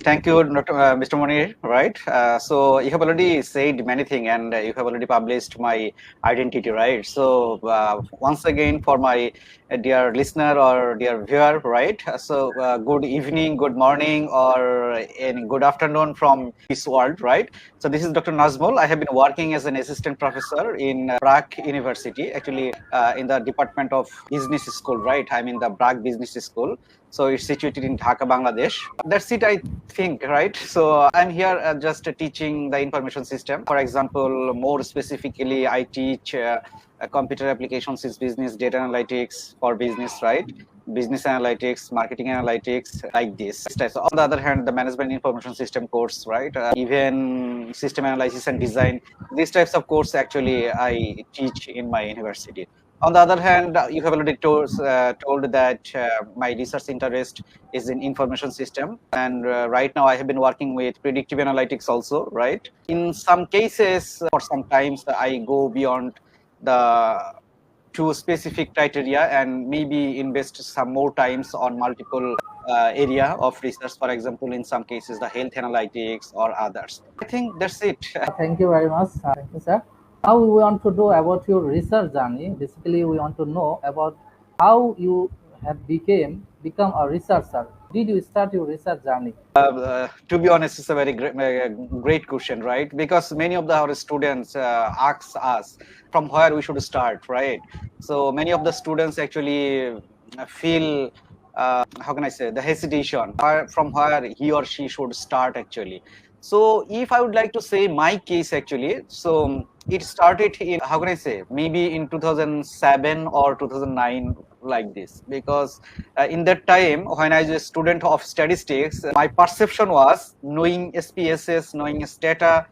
Thank you, Mr. Monir. Right. So you have already said many things, and you have already published my identity, right? So once again, for my dear listener or dear viewer, right? So good evening, good morning, or in good afternoon from this world, right? So this is Dr. Najmul. I have been working as an assistant professor in BRAC University, actually in the Department of Business School, right? I'm in the BRAC Business School. So it's situated in Dhaka, Bangladesh. That's it, I think, right? So I'm here just teaching the information system. For example, more specifically, I teach computer applications is business, data analytics for business, right? Business analytics, marketing analytics, like this. So on the other hand, the management information system course, right? Even system analysis and design, these types of course actually I teach in my university. On the other hand, you have already told that my research interest is in information system, and right now I have been working with predictive analytics also, right? In some cases, or sometimes I go beyond the two specific criteria and maybe invest some more times on multiple area of research, for example, in some cases, the health analytics or others. I think that's it. Thank you very much. Thank you, sir. Now we want to know about your research journey. Basically, we want to know about how you have become a researcher. Did you start your research journey? To be honest, it's a very great question, right? Because many of our students ask us from where we should start, right? So many of the students actually feel, how can I say, the hesitation from where he or she should start actually. So if I would like to say my case actually, so it started in, how can I say, maybe in 2007 or 2009, like this, because in that time when I was a student of statistics, my perception was knowing SPSS, knowing stata,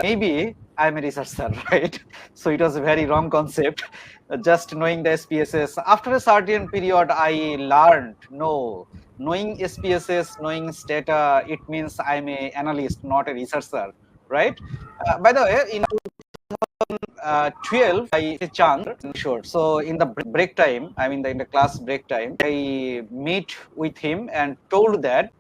maybe I'm a researcher, right? So it was a very wrong concept. Just knowing the SPSS. After a certain period, I learned, no, knowing SPSS, knowing stata, it means I'm an analyst, not a researcher, right? By the way, in 12, I had a chance, sure. So in the break time, I mean in the class break time, I meet with him and told that,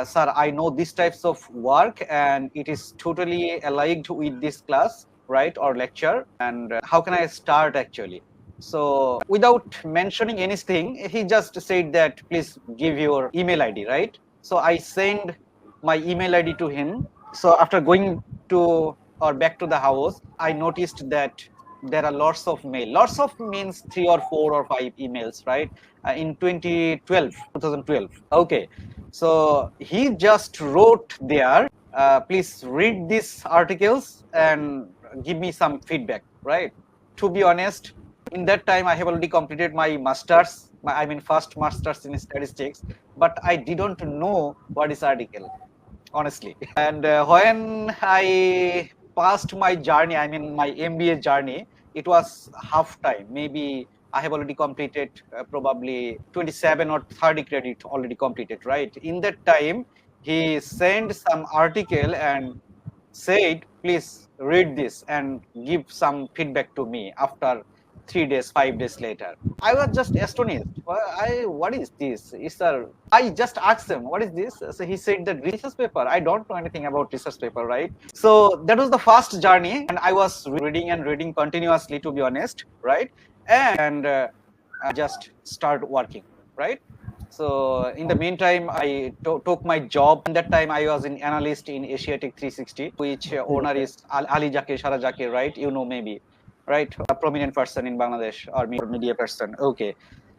sir, I know these types of work and it is totally aligned with this class, right, or lecture, and how can I start actually? So without mentioning anything, he just said that, please give your email ID, right? So I send my email ID to him. So after going to or back to the house, I noticed that there are lots of mail. Lots of means 3 or 4 or 5 emails, right? In 2012. Okay. So he just wrote there, please read these articles and give me some feedback, right? To be honest, in that time I have already completed my master's, first master's in statistics, but I didn't know what is article, honestly. And when I passed my journey, my MBA journey, it was half time. Maybe I have already completed probably 27 or 30 credit already completed, right? In that time, he sent some article and said, please read this and give some feedback to me after 3 days, 5 days later. I was just astonished. What is this? I just asked him, what is this? So he said that research paper. I don't know anything about research paper, right? So that was the first journey, and I was reading and reading continuously, to be honest, right? And I just started working, right? So in the meantime, I took my job. In that time, I was an analyst in Asiatic 360, which owner is 𝗛cie heç ihe, right? You know, maybe, right? A prominent person in Bangladesh or media person. Okay.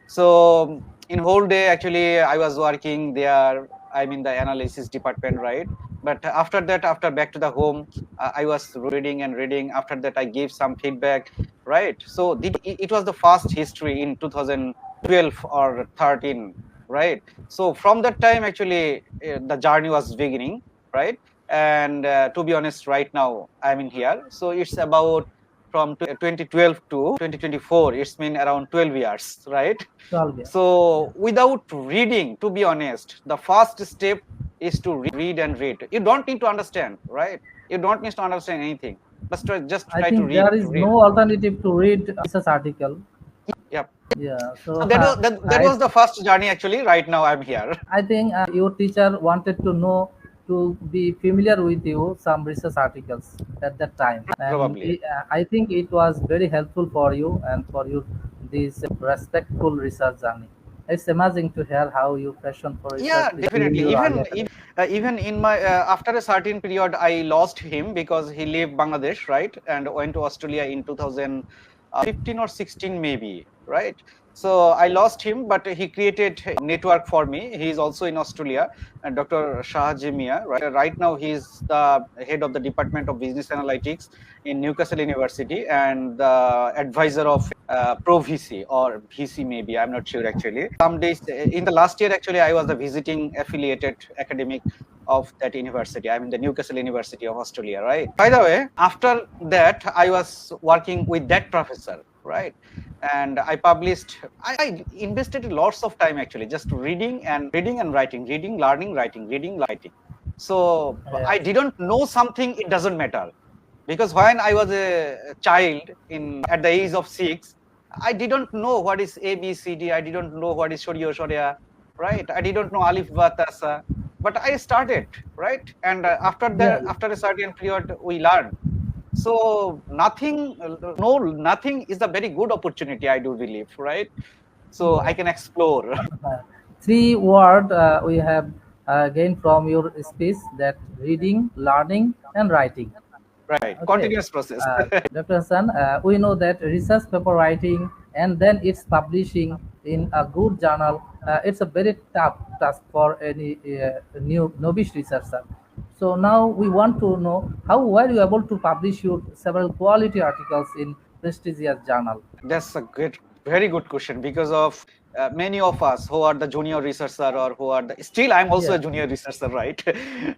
So in whole day, actually, I was working there. I'm in the analysis department, right? But after that, after back to the home, I was reading and reading. After that, I gave some feedback, right? So it was the first history in 2012 or 13, right? So from that time, actually, the journey was beginning, right? And to be honest, right now, I'm in here. So it's about from 2012 to 2024, it's been around 12 years, right? 12 years. So without reading, to be honest, the first step is to read and read. You don't need to understand, right? You don't need to understand anything. Just try to read. There is no alternative to read this article. Yep. Yeah. So that was the first journey actually. Right now I'm here. I think your teacher wanted to know to be familiar with you some research articles at that time, and Probably. I think it was very helpful for you and for you this respectful research journey. It's amazing to hear how you passion for research Yeah, began in definitely. your Even early academic. even in my after a certain period, I lost him because he left Bangladesh, right, and went to Australia in 2015 or 16 maybe, right. So I lost him, but he created a network for me. He is also in Australia, and Dr. Shahjimia, right. Right now, he is the head of the Department of Business Analytics in Newcastle University and the advisor of Pro-VC or VC maybe, I'm not sure actually. Some days in the last year actually I was the visiting affiliated academic of that university. I'm in the Newcastle University of Australia, right? By the way, after that I was working with that professor, right? And I published, I invested lots of time actually just reading and writing, reading, learning, writing, reading, writing. So I Yes. didn't know something, it doesn't matter, because when I was a child in at the age of 6, I didn't know what is ABCD. I didn't know what is Shoryo Shorya, right? I didn't know Alif Batasa, but I started, right? And Yeah. after a certain period, we learned. So nothing, no, nothing is a very good opportunity, I do believe, right? So I Yes. can explore. Uh, Three word we have gained from your speech, that reading, learning, and writing. Right, Okay, continuous process. Dr. Hassan, we know that research paper writing and then it's publishing in a good journal, it's a very tough task for any new novice researcher. So now we want to know how were you able to publish your several quality articles in prestigious journal? That's a good, very good question, because of many of us who are the junior researcher or who are the, still I'm also a Yeah. junior researcher, right?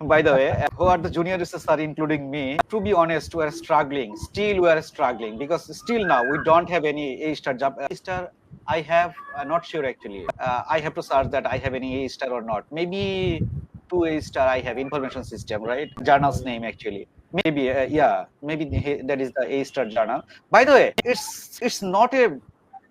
By the way, who are the junior researcher, including me, to be honest, we are struggling. Still, we are struggling because still now we don't have any A-star job. A-star, I have, not sure actually. I have to search that I have any A-star or not. Maybe two A-star I have, information system, right? Journal's name actually. Maybe, yeah, maybe that is the A-star journal. By the way, it's not a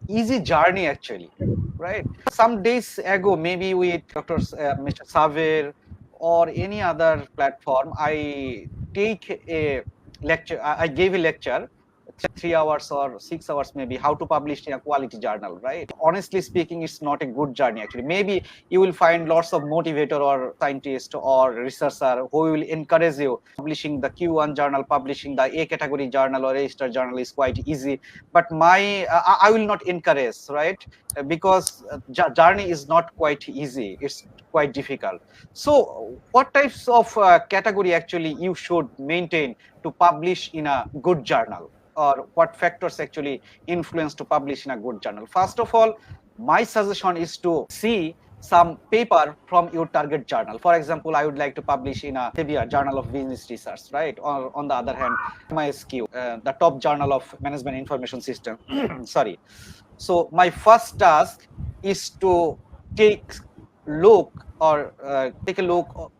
easy journey actually, right? Some days ago, maybe with Dr. Mr. Saver or any other platform, I take a lecture. I gave a lecture, 3 hours or 6 hours maybe, how to publish in a quality journal, right? Honestly speaking, it's not a good journey actually. Maybe you will find lots of motivator or scientist or researcher who will encourage you. Publishing the Q1 journal, publishing the A category journal or A star journal is quite easy, but I will not encourage, right? Because journey is not quite easy, it's quite difficult. So what types of category actually you should maintain to publish in a good journal, or what factors actually influence to publish in a good journal? First of all, my suggestion is to see some paper from your target journal. For example, I would like to publish in a Elsevier Journal of Business Research, right? Or on the other hand, MISQ, the top journal of management information system. Sorry. So my first task is to take look or take a look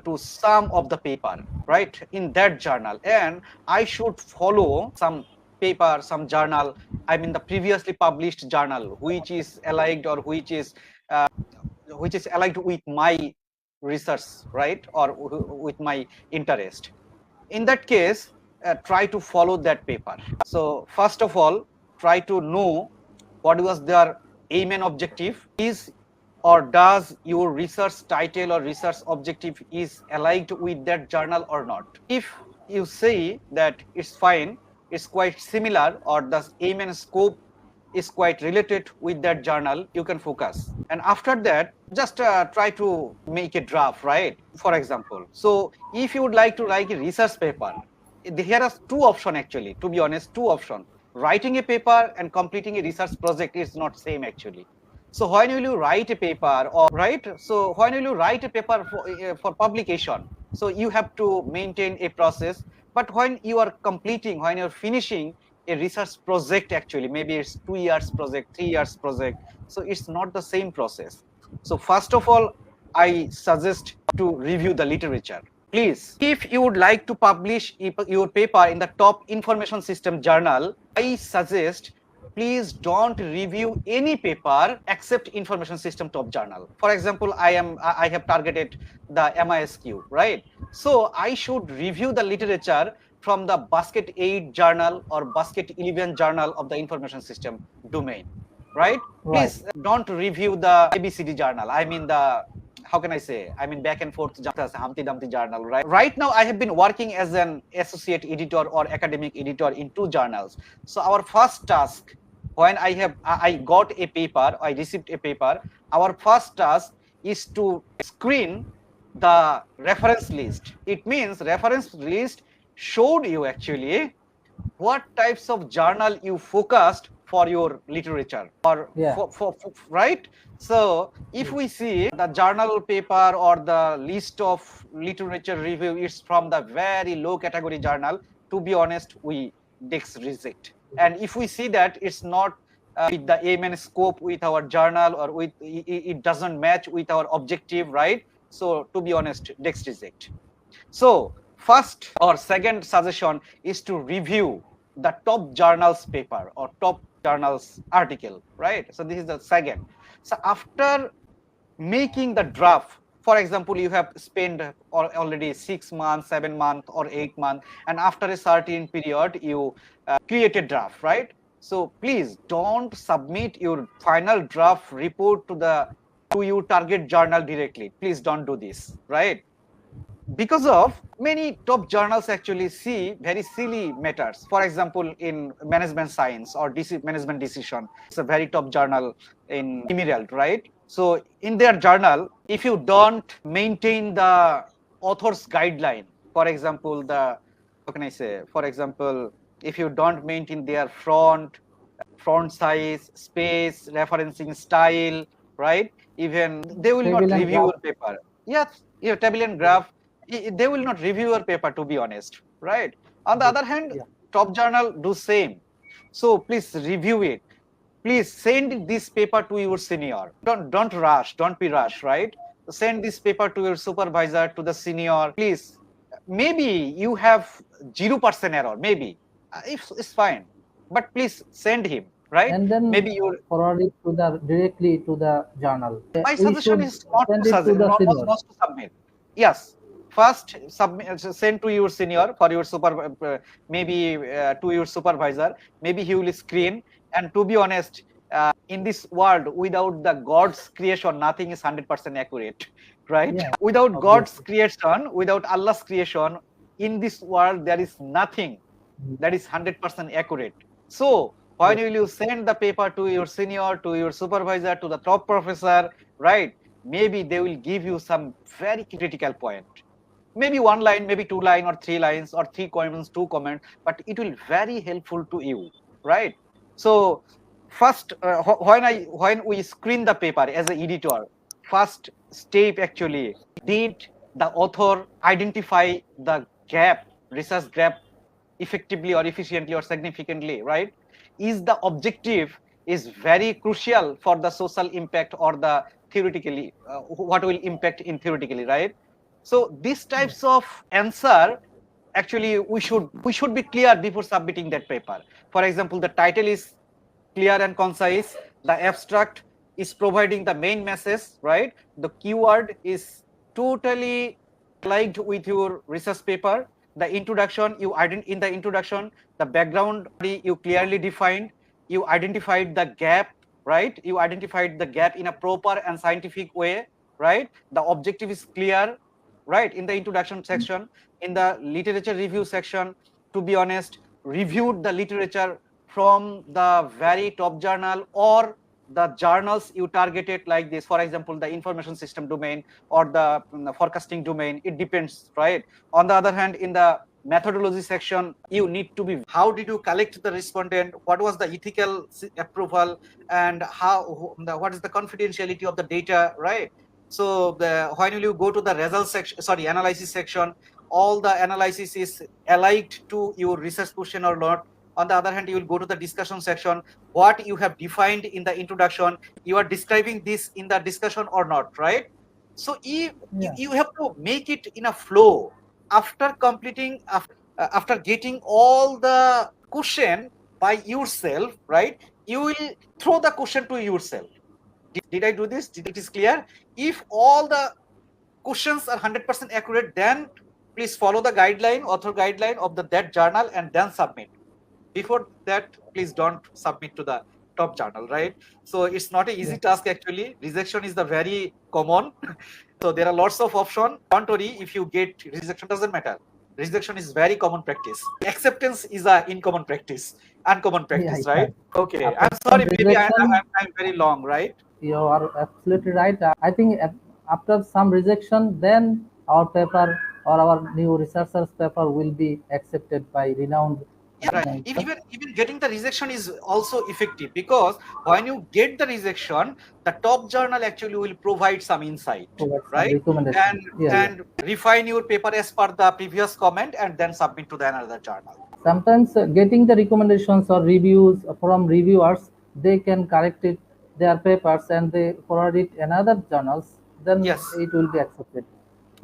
to some of the paper, right, in that journal, and I should follow some paper, some journal, I mean the previously published journal, which is allied or which is allied with my research, right, or with my interest. In that case, try to follow that paper. So first of all, try to know what was their aim and objective. Is or does your research title or research objective is aligned with that journal or not? If you say that it's fine, it's quite similar, or the aim and scope is quite related with that journal, you can focus. And after that, just try to make a draft, right? For example, so if you would like to write a research paper, here are two options actually, to be honest, two options. Writing a paper and completing a research project is not same actually. So when will you write a paper, or right? So when will you write a paper for publication? So you have to maintain a process. But when you are completing, when you're finishing a research project, actually, maybe it's 2 years project, 3 years project. So it's not the same process. So first of all, I suggest to review the literature. Please, if you would like to publish your paper in the top information system journal, I suggest please don't review any paper except information system top journal. For example, I have targeted the MISQ, right? So I should review the literature from the basket 8 journal or basket 11 journal of the information system domain, right? Please don't review the ABCD journal. I mean the, how can I say? I mean back and forth Humpty Dumpty journal, right? Right now I have been working as an associate editor or academic editor in 2 journals. So our first task, when I got a paper, I received a paper, our first task is to screen the reference list. It means reference list showed you actually what types of journal you focused for your literature or for right. So if we see the journal paper or the list of literature review is from the very low category journal, to be honest, we reject. And if we see that it's not with the aim and scope with our journal, or with it doesn't match with our objective, right? So to be honest, reject. So first or second suggestion is to review the top journals paper or top journals article, right? So this is the second. So after making the draft, for example, you have spent already 6 months, 7 months or 8 months, and after a certain period you create a draft, right? So please don't submit your final draft report to your target journal directly. Please don't do this, right? Because of many top journals actually see very silly matters. For example, in management science or management decision, it's a very top journal in Emerald, right? So in their journal, if you don't maintain the author's guideline, for example, how can I say? For example, if you don't maintain their font size, space, referencing style, right? Even they will not review your paper. Yes, your table and graph, they will not review your paper, to be honest, right? On the other hand, top journal do same. So please review it. Please send this paper to your senior. Don't rush. Don't be rushed, right? Send this paper to your supervisor, to the senior. Please, maybe you have 0% error. Maybe it's fine, but please send him, right? And then maybe you forward it to directly to the journal. My suggestion is not to submit. Yes. First, send to your senior for your maybe to your supervisor. Maybe he will screen. And to be honest, in this world, without the God's creation, nothing is 100% accurate, right? Yeah, without God's creation, without Allah's creation, in this world there is nothing that is 100% accurate. So when will you send the paper to your senior, to your supervisor, to the top professor, right? Maybe they will give you some very critical point. Maybe 1 line, maybe 2 lines or 3 lines or 3 comments, 2 comments, but it will very helpful to you, right? So first, when we screen the paper as an editor, first step actually, did the author identify the gap, research gap, effectively or efficiently or significantly, right? Is the objective is very crucial for the social impact or the theoretically, what will impact in theoretically, right? So these types of answer, actually we should be clear before submitting that paper. For example, the title is clear and concise, the abstract is providing the main message, right? The keyword is totally aligned with your research paper. The introduction, in the introduction, the background you clearly defined, you identified the gap, right? You identified the gap in a proper and scientific way, right? The objective is clear, right? In the introduction section, in the literature review section, to be honest, reviewed the literature from the very top journal or the journals you targeted, like this, for example, the information system domain or the forecasting domain, it depends, right? On the other hand, in the methodology section, you need to be, how did you collect the respondent, what was the ethical approval, and what is the confidentiality of the data, right? So when will you go to the results section, analysis section, all the analysis is allied to your research question or not. On the other hand, you will go to the discussion section, what you have defined in the introduction, you are describing this in the discussion or not, right? So you have to make it in a flow. After completing, after getting all the question by yourself, right, you will throw the question to yourself. Did I do this? Did it is clear? If all the questions are 100% accurate, then please follow the guideline, author guideline of that journal, and then submit. Before that, please don't submit to the top journal, right? So it's not an easy task actually. Rejection is the very common. So there are lots of options. Don't worry if you get rejection, doesn't matter. Rejection is very common practice. Acceptance is a uncommon practice, right? Okay, I'm sorry, maybe I'm very long, right? You are absolutely right. I think after some rejection, then our paper or our new researcher's paper will be accepted by renowned. Yeah, right. Even getting the rejection is also effective, because when you get the rejection, the top journal actually will provide some insight, right? And refine your paper as per the previous comment, and then submit to the another journal. Sometimes getting the recommendations or reviews from reviewers, they can correct it, their papers, and they forward it another journals. Then it will be accepted.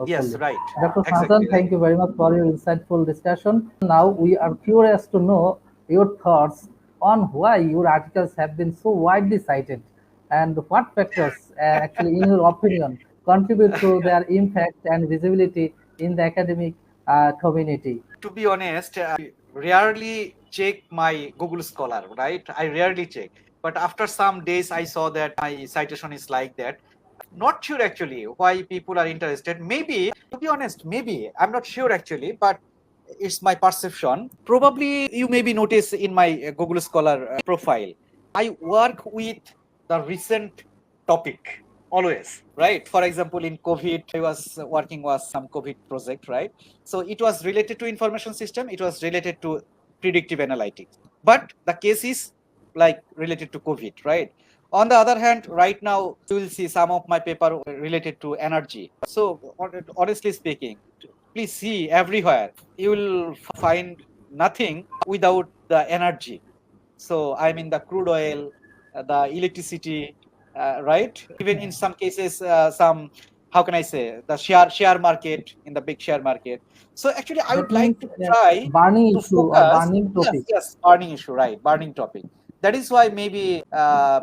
Yes, right. Dr. Hasan, thank you very much for your insightful discussion. Now we are curious to know your thoughts on why your articles have been so widely cited, and what factors, actually, in your opinion, contribute to their impact and visibility in the academic community. To be honest, I rarely check my Google Scholar, right? I rarely check. But after some days, I saw that my citation is like that. Not sure actually why people are interested. Maybe, to be honest, maybe I'm not sure actually, but it's my perception. Probably you maybe notice in my Google Scholar profile, I work with the recent topic always, right? For example, in COVID, I was working with some COVID project, right? So it was related to information system. It was related to predictive analytics, but the case is like related to COVID, right? On the other hand, right now, you will see some of my paper related to energy. So honestly speaking, please see everywhere, you will find nothing without the energy. So I mean the crude oil, the electricity, right? Even in some cases, some, how can I say, the share market, in the big share market. So actually, I would like to try burning to issue focus. Or burning topic. Yes, burning issue, right? Burning topic. That is why maybe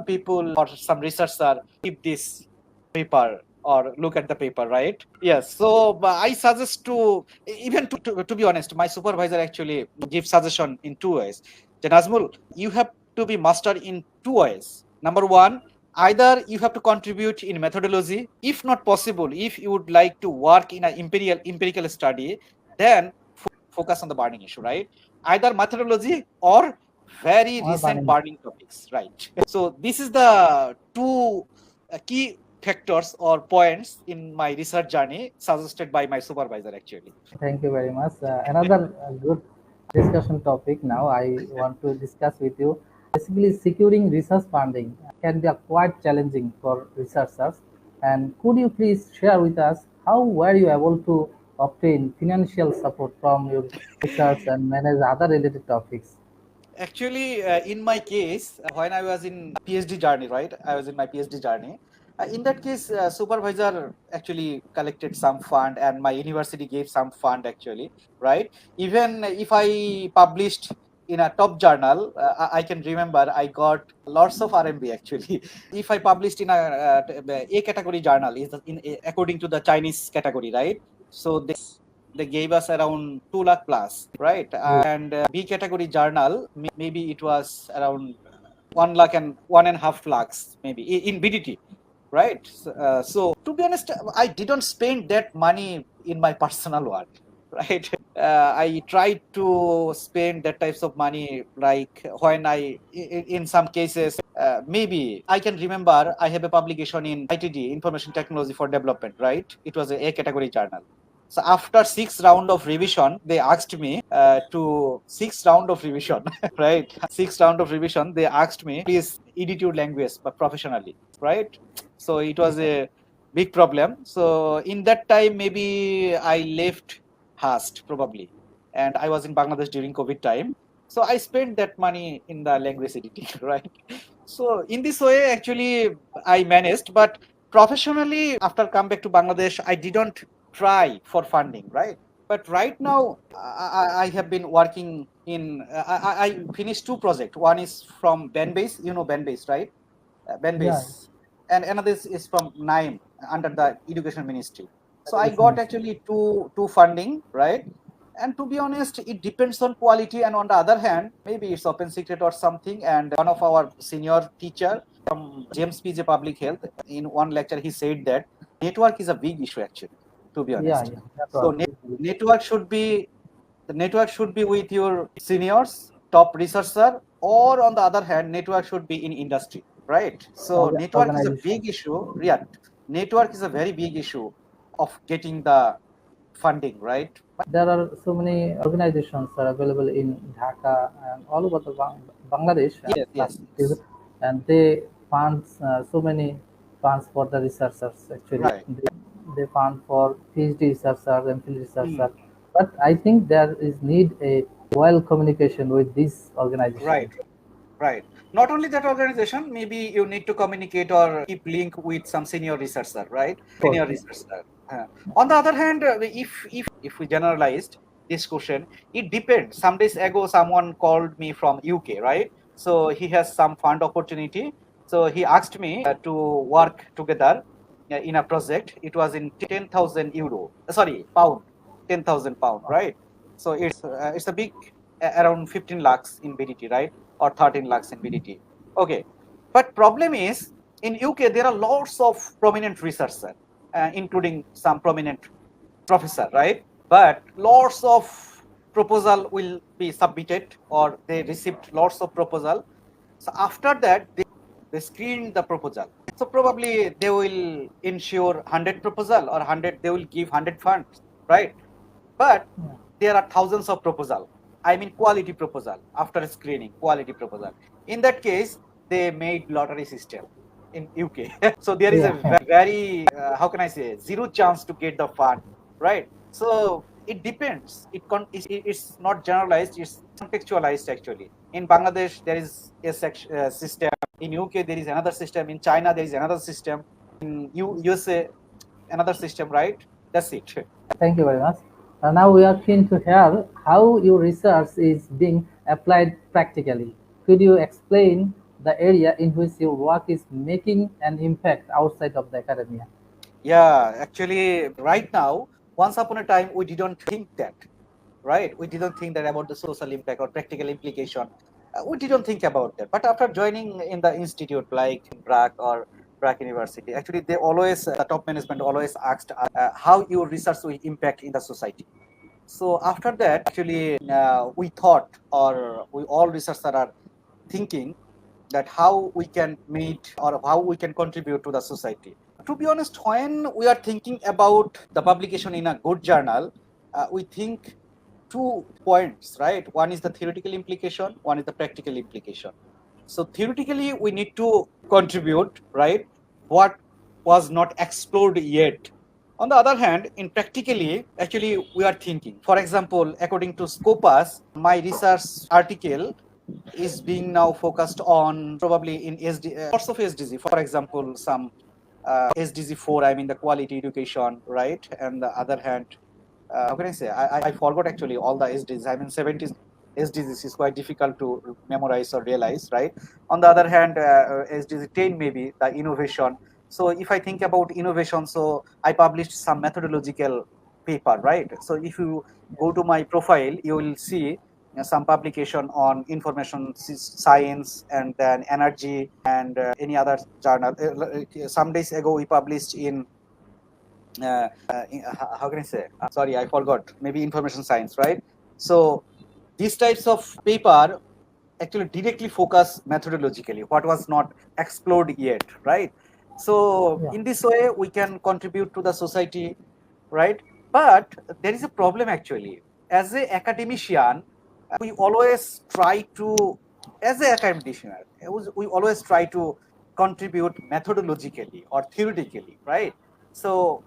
people or some researchers keep this paper or look at the paper, right? Yes. So I suggest to, even to be honest, my supervisor actually gives suggestion in two ways. Najmul, you have to be master in two ways. Number one, either you have to contribute in methodology. If not possible, if you would like to work in an empirical study, then focus on the burning issue, right? Either methodology or very recent burning topics, right? So this is the two key factors or points in my research journey suggested by my supervisor actually. Thank you very much. Another good discussion topic now I want to discuss with you. Basically, securing research funding can be quite challenging for researchers. And could you please share with us how were you able to obtain financial support from your research and manage other related topics? Actually, in my case, when I was in PhD journey, right? I was in my PhD journey. In that case, supervisor actually collected some fund, and my university gave some fund actually, right? Even if I published in a top journal, I can remember I got lots of RMB actually. If I published in a category journal, is according to the Chinese category, right? So they gave us around 2 lakh plus, right? And B category journal, maybe it was around 1 lakh and 1.5 lakhs, maybe in BDT, right? So to be honest, I didn't spend that money in my personal work, right? I tried to spend that types of money, like when in some cases, maybe I can remember I have a publication in ITD, Information Technology for Development, right? It was a category journal. So after 6 round of revision, they asked me to 6 round of revision, right? 6 round of revision, they asked me, please edit your language, but professionally, right? So it was a big problem. So in that time, maybe I left HUST probably, and I was in Bangladesh during COVID time. So I spent that money in the language editing, right? So in this way, actually, I managed, but professionally, after come back to Bangladesh, I didn't try for funding, right? But right now, I have been working in, I finished 2 projects. One is from Benbase, you know Benbase, right? Yeah, Benbase. And another is from NIME, under the Education Ministry. So I Education got Ministry. actually two funding, right? And to be honest, it depends on quality. And on the other hand, maybe it's open secret or something. And one of our senior teacher from 𝗛𝐺 Public Health, in one lecture, he said that network is a big issue actually, to be Yeah, honest. yeah. So Network. network should be, the network should be with your seniors, top researcher, or on the other hand, network should be in industry, right? So network is a Organization. big issue. Yeah, network is a very big issue of getting the funding, right? There are so many organizations are available in Dhaka and all over the Bangladesh, Yes, yes, yes. and they fund so many funds for the researchers. Actually, Right. they fund for PhD researchers and field Hmm. researchers. But I think there is need a well communication with this organization. Right. Right. Not only that organization, maybe you need to communicate or keep link with some senior researcher, right? Of course, Senior researcher. On the other hand, if we generalized this question, it depends. Some days ago, someone called me from UK, right? So he has some fund opportunity. So he asked me to work together in a project. It was in 10,000 euro. Sorry, pound, 10,000 pound, right? So it's a big around 15 lakhs in BDT, right? Or 13 lakhs in BDT. Okay, but problem is in UK there are lots of prominent researchers, including some prominent professor, right? But lots of proposal will be submitted, or they received lots of proposal. So after that they screen the proposal. So probably they will ensure 100 proposal, or 100 they will give 100 funds, right? But there are thousands of proposal. I mean quality proposal, after screening, quality proposal. In that case, they made lottery system in UK. So there is a yeah. very, how can I say, zero chance to get the fund, right? So it depends. It's not generalized, it's contextualized actually. In Bangladesh, there is a system. In UK, there is another system. In China, there is another system. In USA, another system, right? That's it. Thank you very much. Now we are keen to hear how your research is being applied practically. Could you explain the area in which your work is making an impact outside of the academia? Yeah, actually, right now, once upon a time, we didn't think that, right? We didn't think that about the social impact or practical implication. We didn't think about that. But after joining in the institute like BRAC or BRAC University, actually, they always, the top management always asked how your research will impact in the society. So after that, actually, we thought, or we all researchers are thinking that how we can meet or how we can contribute to the society. To be honest, when we are thinking about the publication in a good journal, we think 2 points, right? One is the theoretical implication, one is the practical implication. So theoretically, we need to contribute, right? What was not explored yet. On the other hand, in practically, actually, we are thinking. For example, according to Scopus, my research article is being now focused on probably in lots of SDG. For example, some SDG 4, I mean the quality education, right? And the other hand, how can I say? I forgot actually all the SDGs. I mean 70 SDGs is quite difficult to memorize or realize, right? On the other hand, SDG 10 maybe the innovation. So if I think about innovation, so I published some methodological paper, right? So if you go to my profile, you will see some publication on information science and then energy and any other journal. Some days ago, we published in how can I say? Sorry, I forgot. Maybe information science, right? So these types of paper actually directly focus methodologically what was not explored yet, right? So Yeah. in this way, we can contribute to the society, right? But there is a problem actually. As a academician, we always try to, as a academician, we always try to contribute methodologically or theoretically, right? So,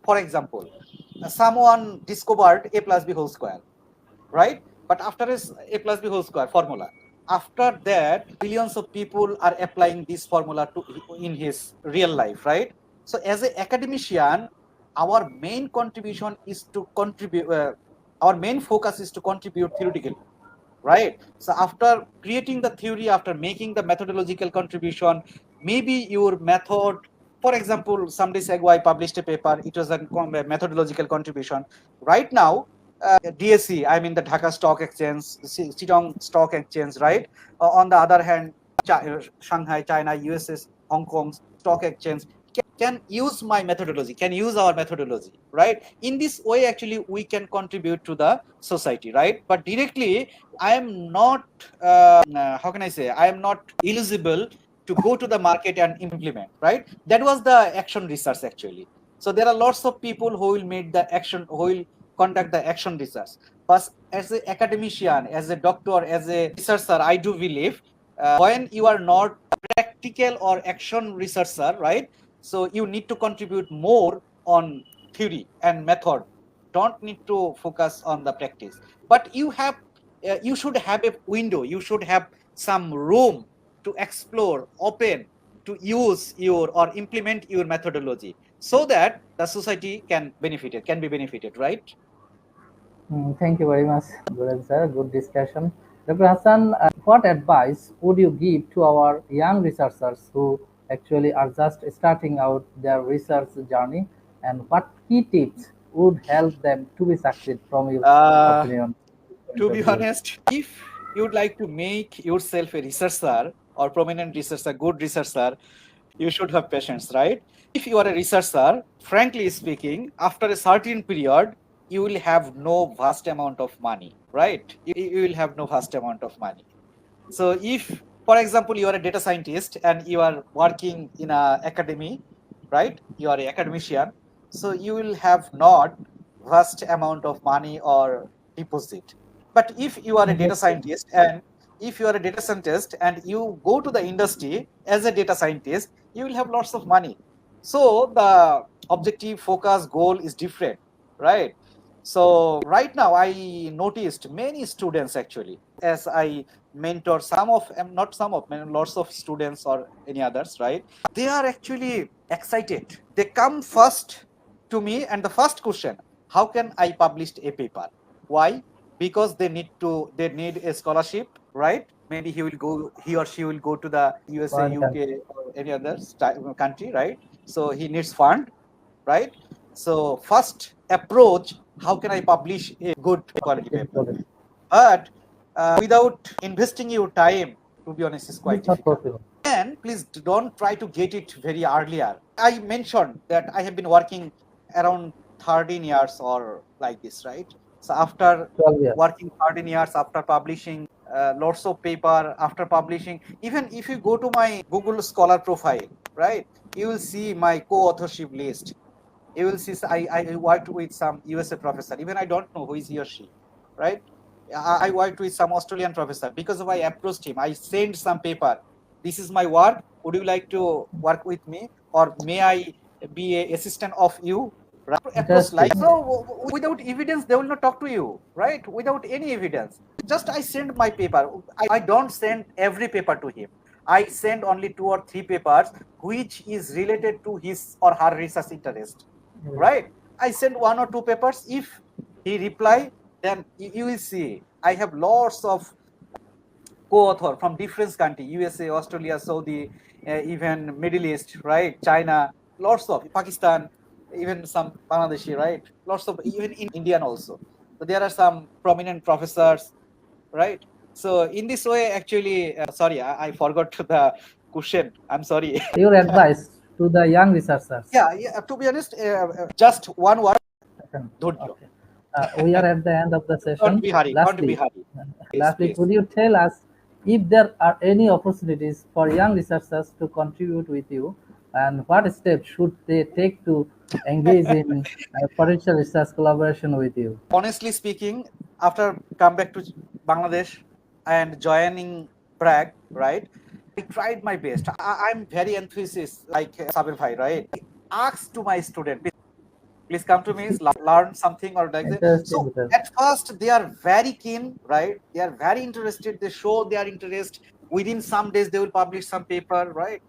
for example, someone discovered a plus b whole square, right? But after his a plus b whole square formula, after that, billions of people are applying this formula to in his real life, right? So, as an academician, our main contribution is to contribute, our main focus is to contribute theoretically, right? So after creating the theory, after making the methodological contribution, maybe your method, for example, some days ago I published a paper, it was a methodological contribution. Right now, DSE, I mean the Dhaka Stock Exchange, Chittagong Stock Exchange, right? On the other hand, Shanghai, China, USA, Hong Kong Stock Exchange can use my methodology, can use our methodology, right? In this way, actually, we can contribute to the society, right? But directly, I am not, how can I say, I am not eligible to go to the market and implement, right? That was the action research, actually. So there are lots of people who will make the action, who will conduct the action research. But as an academician, as a doctor, as a researcher, I do believe when you are not practical or action researcher, right? So you need to contribute more on theory and method. Don't need to focus on the practice. But you have, you should have a window. You should have some room to explore, open, to use your or implement your methodology, so that the society can benefit it, can be benefited, right? Thank you very much. Good answer, good discussion. Dr. Hasan, what advice would you give to our young researchers who actually are just starting out their research journey, and what key tips would help them to be succeed from your opinion? To be honest, if you would like to make yourself a researcher or prominent researcher, good researcher, you should have patience, right? If you are a researcher, frankly speaking, after a certain period, you will have no vast amount of money, right? You will have no vast amount of money. So if, for example, you are a data scientist and you are working in a academy, right? You are an academician, so you will have not vast amount of money or deposit. But if you are a data scientist and you go to the industry as a data scientist, you will have lots of money. So the objective, focus, goal is different, right? So right now I noticed many students, actually, as I mentor lots of students or any others, right? They are actually excited. They come first to me and the first question, how can I publish a paper? Why? Because they need a scholarship, right? Maybe he or she will go to the USA, UK, or any other country, right? So he needs fund, right? So first approach, how can I publish a good quality paper? But without investing your time, to be honest, is quite difficult. And please don't try to get it very earlier. I mentioned that I have been working around 13 years or like this, right? So after working 13 years, after publishing lots of paper, after publishing, even if you go to my Google Scholar profile, right, you will see my co-authorship list. You will see I worked with some USA professor, even I don't know who is he or she, right? I worked with some Australian professor. Because of I approached him, I sent some paper. This is my work. Would you like to work with me, or may I be an assistant of you? Right? Approach like so. Without evidence, they will not talk to you, right? Without any evidence, just I send my paper. I don't send every paper to him. I send only 2 or 3 papers which is related to his or her research interest, right? I send 1 or 2 papers. If he reply, then you will see I have lots of co-author from different countries, USA, Australia, Saudi, even Middle East, right? China, lots of Pakistan, even some Bangladeshi, right? Lots of, even in Indian also. So there are some prominent professors, right? So in this way, actually, sorry, I forgot the question. I'm sorry. Your advice to the young researchers? Yeah. To be honest, just one word. Okay. We are at the end of the session. Don't be hurry. Lastly, could you tell us if there are any opportunities for young researchers to contribute with you, and what steps should they take to engage in potential research collaboration with you? Honestly speaking, after come back to Bangladesh and joining BRAC, right, I tried my best. I'm very enthusiastic, like Sabir Bhai, right? I asked to my student, please come to me, learn something or like that. So at first they are very keen, right? They are very interested. They show their interest. Within some days they will publish some paper, right?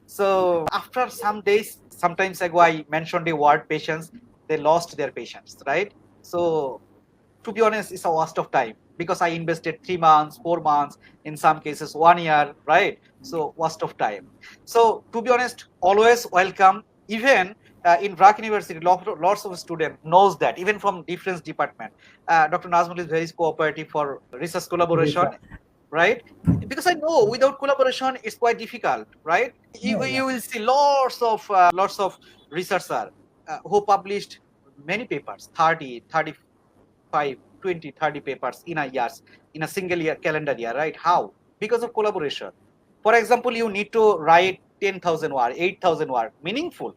So after some days, sometimes ago I mentioned the word patience. they lost their patients, right? So to be honest, it's a waste of time because I invested 3 months, 4 months, in some cases 1 year, right? So waste of time. So to be honest, always welcome. Even in BRAC University, lots of students knows that, even from different department. Dr. Najmul is very cooperative for research collaboration, Research. right? Because I know without collaboration, it's quite difficult, right? You will see lots of researchers who published many papers, 30, 35, 20, 30 papers in a year, in a single year, calendar year, right? How? Because of collaboration. For example, you need to write 10,000 word, 8,000 word, meaningful.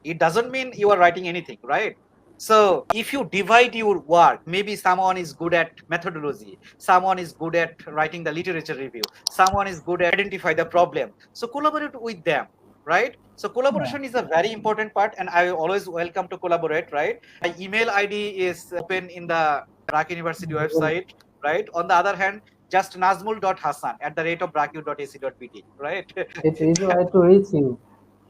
It doesn't mean you are writing anything, right? So if you divide your work, maybe someone is good at methodology, someone is good at writing the literature review, someone is good at identify the problem. So collaborate with them, right? So collaboration is a very important part, and I always welcome to collaborate, right? My email ID is open in the BRAC University website, right? On the other hand, just najmul.hasan@bracu.ac.pt, right? It's easy way to reach you.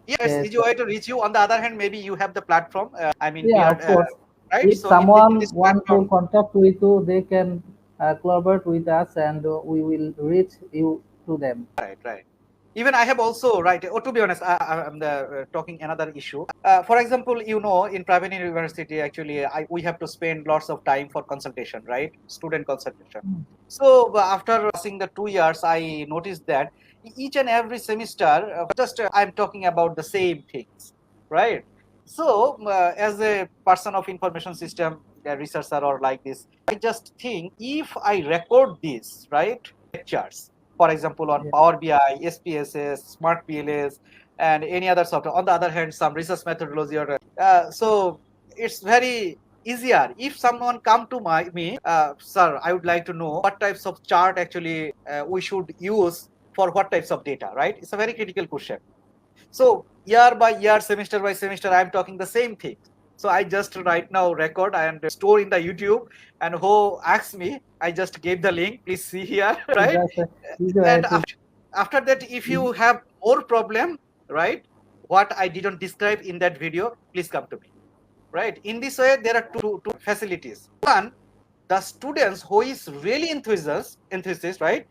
Yes, Yes. easy way to reach you. On the other hand, maybe you have the platform. I mean, we Yeah, are of course. right. If So in someone this want to platform, contact with you, they can collaborate with us, and we will reach you to them. right. Even I have also right. Or to be honest, I'm talking another issue. For example, in private university, actually, we have to spend lots of time for consultation, right? Student consultation. So after passing the 2 years, I noticed that each and every semester, just I'm talking about the same things, right? So as a person of information system, a researcher or like this, I just think if I record this, right, lectures, for example, on Yeah. Power BI, SPSS, Smart PLS, and any other software. On the other hand, some research methodology or so it's very easier if someone come to me, sir, I would like to know what types of chart actually we should use for what types of data, right? It's a very critical question. So year by year, semester by semester, I'm talking the same thing. So I just right now record and store in the YouTube, and who asks me, I just gave the link, please see here, It's right? just easy way And to. after that, if you have more problem, right, what I didn't describe in that video, please come to me, right? In this way, there are two facilities. One, the students who is really enthusiast, right?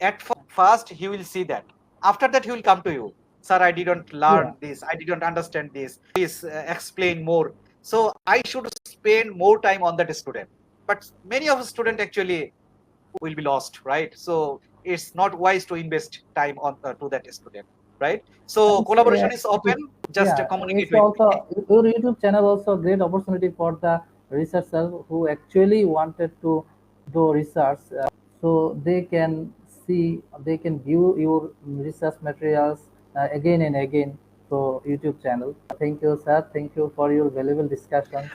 At first he will see that. After that, he will come to you, sir, I didn't Yeah. learn this, I didn't understand this, please explain more. So I should spend more time on that student. But many of the student actually will be lost, right? So it's not wise to invest time on to that student, right? So It's, collaboration is open. Just yeah, communicate it's with me. also your YouTube channel also a great opportunity for the researchers who actually wanted to do research, so they can view your research materials again and again through YouTube channel. Thank you, sir. Thank you for your valuable discussions.